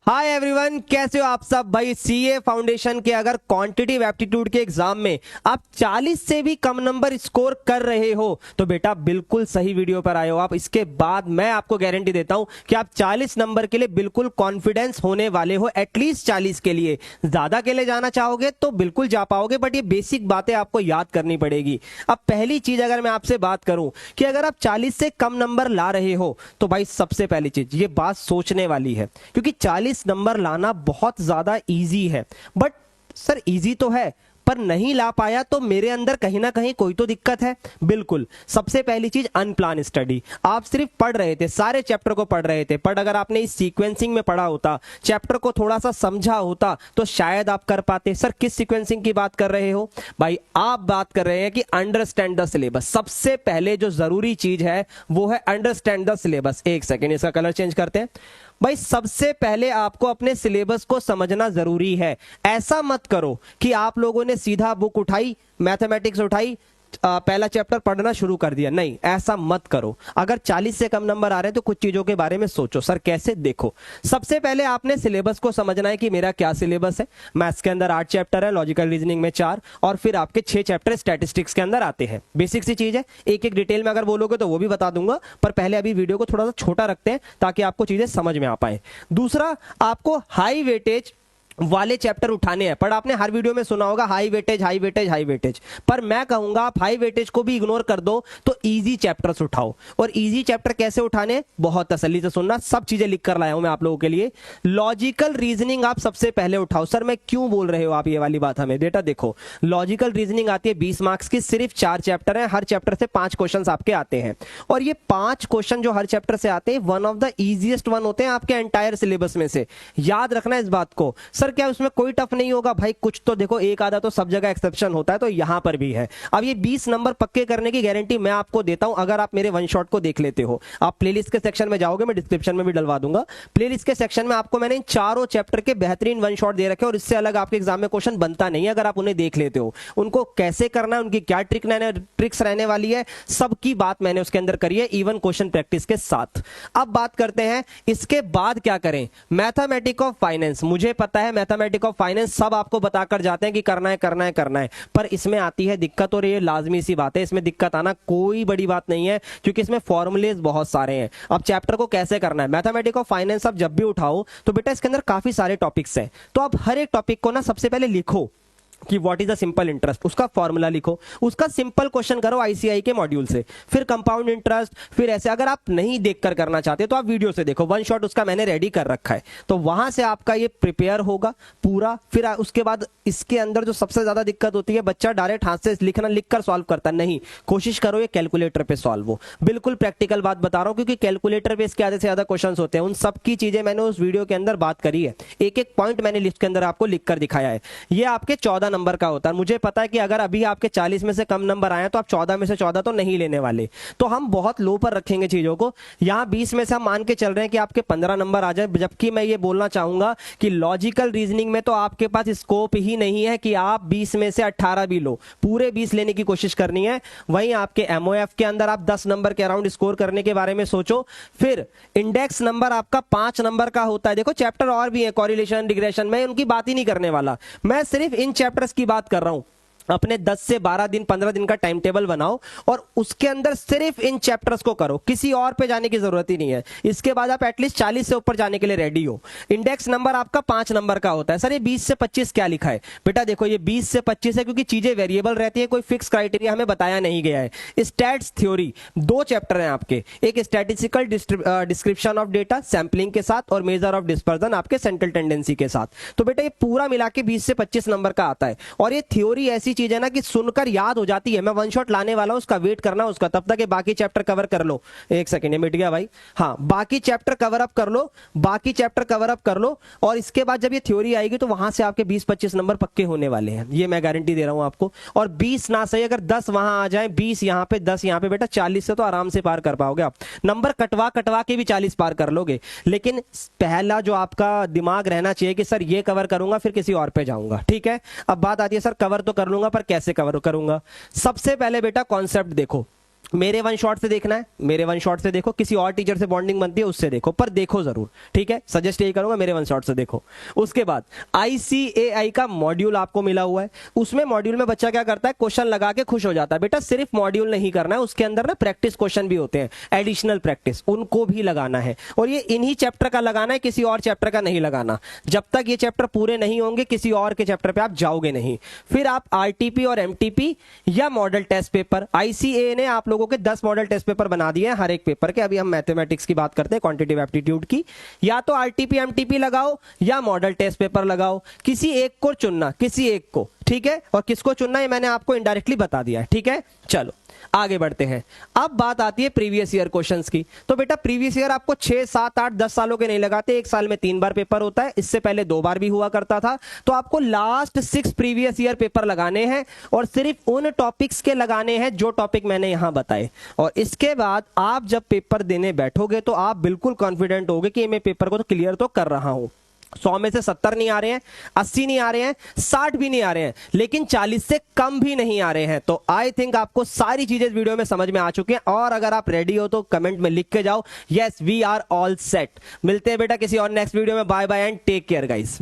Hi everyone, कैसे हो आप सब। भाई सीए फाउंडेशन के अगर क्वांटिटेटिव एप्टीट्यूड के एग्जाम में आप 40 से भी कम नंबर स्कोर कर रहे हो तो बेटा बिल्कुल सही वीडियो पर आए हो आप। इसके बाद मैं आपको गारंटी देता हूं कि आप 40 नंबर के लिए बिल्कुल कॉन्फिडेंस होने वाले हो। एटलीस्ट 40 के लिए, ज्यादा के लिए जाना चाहोगे तो बिल्कुल जा पाओगे, बट ये बेसिक बातें आपको याद करनी पड़ेगी। अब पहली चीज अगर मैं आपसे बात करूं कि अगर आप 40 से कम नंबर ला रहे हो तो भाई सबसे पहली चीज ये बात सोचने वाली है, क्योंकि 40 नंबर लाना बहुत ज्यादा इजी है। बट सर इजी तो है पर नहीं ला पाया तो मेरे अंदर कहीं ना कहीं कोई तो दिक्कत है। बिल्कुल, सबसे पहली चीज अनप्लान स्टडी। आप सिर्फ पढ़ रहे थे, सारे चैप्टर को पढ़ रहे थे, बट अगर आपने इस सीक्वेंसिंग में पढ़ा होता, चैप्टर को थोड़ा सा समझा होता तो शायद आप कर पाते। सर किस सीक्वेंसिंग की बात कर रहे हो भाई? आप बात कर रहे हैं कि अंडरस्टैंड द सिलेबस। सबसे पहले जो जरूरी चीज है वो है अंडरस्टैंड द सिलेबस। एक सेकेंड, इसका कलर चेंज करते हैं। भाई सबसे पहले आपको अपने सिलेबस को समझना जरूरी है। ऐसा मत करो कि आप लोगों ने सीधा बुक उठाई, मैथमेटिक्स उठाई, पहला चैप्टर पढ़ना शुरू कर दिया। नहीं, ऐसा मत करो। अगर 40 से कम नंबर आ रहे हैं तो कुछ चीजों के बारे में सोचो। सर कैसे? देखो, सबसे पहले आपने सिलेबस को समझना है कि मेरा क्या सिलेबस है। मैथ्स के अंदर 8 चैप्टर है, लॉजिकल रीजनिंग में 4, और फिर आपके 6 चैप्टर स्टैटिस्टिक्स के अंदर आते हैं। बेसिक सी चीज है, एक एक डिटेल में अगर बोलोगे तो वो भी बता दूंगा, पर पहले अभी वीडियो को थोड़ा सा छोटा रखते हैं ताकि आपको चीजें समझ में आ पाए। दूसरा, आपको हाई वेटेज वाले चैप्टर उठाने हैं। पर आपने हर वीडियो में सुना होगा high weightage high weightage high weightage, पर मैं कहूंगा आप हाई वेटेज को भी इग्नोर कर दो तो इजी चैप्टर्स उठाओ। और इजी चैप्टर कैसे उठाने, बहुत तसल्ली से सुनना, सब चीजें लिख कर लाया हूं मैं आप लोगों के लिए। लॉजिकल रीजनिंग आप सबसे पहले उठाओ। सर मैं क्यों बोल रहे हो आप ये वाली बात हमें? बेटा देखो, लॉजिकल रीजनिंग आती है 20 मार्क्स की, सिर्फ 4 चैप्टर है, हर चैप्टर से 5 क्वेश्चन आपके आते हैं, और ये 5 क्वेश्चन जो हर चैप्टर से आते हैं one of the easiest one होते हैं आपके एंटायर सिलेबस में से। याद रखना इस बात को। सर क्या उसमें कोई टफ नहीं होगा? भाई कुछ तो देखो, एक आधा तो सब जगह एक्सेप्शन होता है, तो यहां पर भी है। अब ये 20 नंबर पक्के करने की गारंटी मैं आपको देता हूं अगर आप मेरे वन शॉट को देख लेते हो। आप प्लेलिस्ट के सेक्शन में जाओगे, मैं डिस्क्रिप्शन में भी डलवा दूंगा। प्लेलिस्ट के सेक्शन में आपको मैंने इन चारों चैप्टर के बेहतरीन वन शॉट दे रखे, और इससे अलग आपके एग्जाम में क्वेश्चन बनता नहीं है अगर आप उन्हें देख लेते हो। उनको कैसे करना है, उनकी क्या ट्रिक्स रहने वाली है, सबकी बात मैंने उसके अंदर करी है, इवन क्वेश्चन प्रैक्टिस के साथ। अब बात करते हैं इसके बाद क्या करें। मैथमेटिक्स ऑफ फाइनेंस, मुझे पता है मैथमेटिक्स ऑफ फाइनेंस सब आपको बताकर जाते हैं कि करना है करना है करना है, पर इसमें आती है दिक्कत, और ये लाजमी सी बात है। इसमें दिक्कत आना कोई बड़ी बात नहीं है, क्योंकि इसमें फॉर्मूलेज बहुत सारे हैं। अब चैप्टर को कैसे करना है, मैथमेटिक्स ऑफ फाइनेंस आप जब भी उठाओ तो बेटा इसके अंदर काफी सारे टॉपिक्स हैं, तो आप हर एक टॉपिक को ना सबसे पहले लिखो कि what is a simple interest, उसका फॉर्मूला लिखो, उसका सिंपल क्वेश्चन करो आईसीआई के मॉड्यूल से, फिर कंपाउंड इंटरेस्ट, फिर ऐसे। अगर आप नहीं देखकर करना चाहते तो आप वीडियो से देखो, वन शॉट उसका मैंने रेडी कर रखा है, तो वहां से आपका ये प्रिपेयर होगा पूरा। फिर उसके बाद इसके अंदर जो सबसे ज्यादा दिक्कत होती है, बच्चा डायरेक्ट हाथ से लिखना, लिखकर सॉल्व करता नहीं, कोशिश करो ये कैलकुलेटर पे सॉल्व हो। बिल्कुल प्रैक्टिकल बात बता रहा हूं, क्योंकि कैलकुलेटर पे इसके आधे से ज्यादा क्वेश्चन होते हैं। उन सब की चीजें मैंने उस वीडियो के अंदर बात करी है, एक एक पॉइंट मैंने लिस्ट के अंदर आपको लिखकर दिखाया है। ये आपके 14 नंबर का होता है। मुझे पता है कि अगर अभी आपके 40 में से कम नंबर आए तो आप 14 में से 14 तो नहीं लेने वाले, तो हम बहुत लो पर रखेंगे चीजों को। यहां 20 में से हम मान के चल रहे हैं कि आपके 15 नंबर आ जाए, जबकि मैं ये बोलना चाहूंगा कि लॉजिकल रीजनिंग में तो आपके पास स्कोप ही नहीं है कि आप 20 में से 18 भी लो, पूरे 20 लेने की कोशिश करनी है। वहीं आपके एमओएफ के अंदर आप 10 नंबर के अराउंड स्कोर करने के बारे में सोचो। फिर इंडेक्स नंबर आपका 5 नंबर का होता है। देखो चैप्टर और भी है, कोरिलेशन, रिग्रेशन, मैं उनकी बात ही नहीं करने वाला, मैं सिर्फ इन चैप्टर्स की बात कर रहा हूं। अपने 10 से 12 दिन 15 दिन का टाइम टेबल बनाओ और उसके अंदर सिर्फ इन चैप्टर्स को करो, किसी और पे जाने की जरूरत ही नहीं है। इसके बाद आप एटलीस्ट 40 से ऊपर जाने के लिए रेडी हो। इंडेक्स नंबर आपका 5 नंबर का होता है। सर ये 20 से 25 क्या लिखा है? बेटा देखो ये 20 से 25 है क्योंकि चीजें वेरिएबल रहती है, कोई फिक्स क्राइटेरिया हमें बताया नहीं गया है। स्टैट्स थ्योरी 2 चैप्टर हैं आपके, एक statistical description of data sampling के साथ, और मेजर ऑफ डिस्पर्जन आपके सेंट्रल टेंडेंसी के साथ। तो बेटा ये पूरा मिला के 20 से 25 नंबर का आता है, और ये थ्योरी ऐसी चीज है ना कि सुनकर याद हो जाती है। मैं वन शॉट लाने वाला हूं, उसका वेट करना उसका, तब तक ये बाकी चैप्टर कवर कर लो। एक सेकंड, ये मिट गया भाई। हाँ, बाकी चैप्टर कवर अप कर लो, बाकी चैप्टर कवर अप कर लो, और इसके बाद जब ये थ्योरी आएगी तो वहां से आपके 20-25 नंबर पक्के होने वाले हैं, ये मैं गारंटी दे रहा हूं आपको। और 20 ना सही, अगर 10 वहां आ जाए, 20 यहां पे, 10 यहां पे, बेटा 40 से तो आराम से पार कर पाओगे आप। नंबर कटवा कटवा के भी 40 पार कर लोगे, लेकिन पहला जो आपका दिमाग रहना चाहिए कि सर ये कवर करूंगा फिर किसी और पे जाऊंगा। ठीक है, अब बात आती है सर कवर तो कर लूंगा पर कैसे कवर करूंगा। सबसे पहले बेटा कॉन्सेप्ट देखो, मेरे वन शॉट से देखना है, मेरे वन शॉट से देखो, किसी और टीचर से बॉन्डिंग बनती है उससे देखो, पर देखो जरूर, ठीक है। सजेस्ट यही करूंगा, मेरे वन शॉट से देखो। उसके बाद ICAI का मॉड्यूल आपको मिला हुआ है, उसमें मॉड्यूल में बच्चा क्या करता है, क्वेश्चन लगा के खुश हो जाता है। बेटा सिर्फ मॉड्यूल नहीं करना है, उसके अंदर ना प्रैक्टिस क्वेश्चन भी होते हैं, एडिशनल प्रैक्टिस, उनको भी लगाना है। और ये इन्हीं चैप्टर का लगाना है, किसी और चैप्टर का नहीं लगाना। जब तक ये चैप्टर पूरे नहीं होंगे किसी और के चैप्टर पे आप जाओगे नहीं। फिर आप RTP और MTP या मॉडल टेस्ट पेपर, ICAI ने आप लोगों के 10 मॉडल टेस्ट पेपर बना दिए हैं हर एक पेपर के। अभी हम मैथमेटिक्स की बात करते हैं, क्वांटिटेटिव एप्टीट्यूड की। या तो RTP MTP लगाओ या मॉडल टेस्ट पेपर लगाओ, किसी एक को चुनना, किसी एक को, ठीक है। और किसको चुनना है मैंने आपको इनडायरेक्टली बता दिया है, ठीक है। चलो आगे बढ़ते हैं। अब बात आती है प्रीवियस ईयर क्वेश्चंस की। तो बेटा प्रीवियस ईयर आपको 6, 7, 8, 10 सालों के नहीं लगाते, एक साल में 3 बार पेपर होता है, इससे पहले 2 बार भी हुआ करता था। तो आपको लास्ट 6 प्रीवियस ईयर पेपर लगाने हैं और सिर्फ उन टॉपिक्स के लगाने हैं जो टॉपिक मैंने यहां बताए। और इसके बाद आप जब पेपर देने बैठोगे तो आप बिल्कुल कॉन्फिडेंट होगे कि मैं पेपर को तो क्लियर तो कर रहा हूं। 100 में से 70 नहीं आ रहे हैं, 80 नहीं आ रहे हैं, 60 भी नहीं आ रहे हैं, लेकिन 40 से कम भी नहीं आ रहे हैं। तो आई थिंक आपको सारी चीजें इस वीडियो में समझ में आ चुकी हैं। और अगर आप रेडी हो तो कमेंट में लिख के जाओ, yes we are all set. मिलते हैं बेटा किसी और नेक्स्ट वीडियो में। Bye bye and take care guys.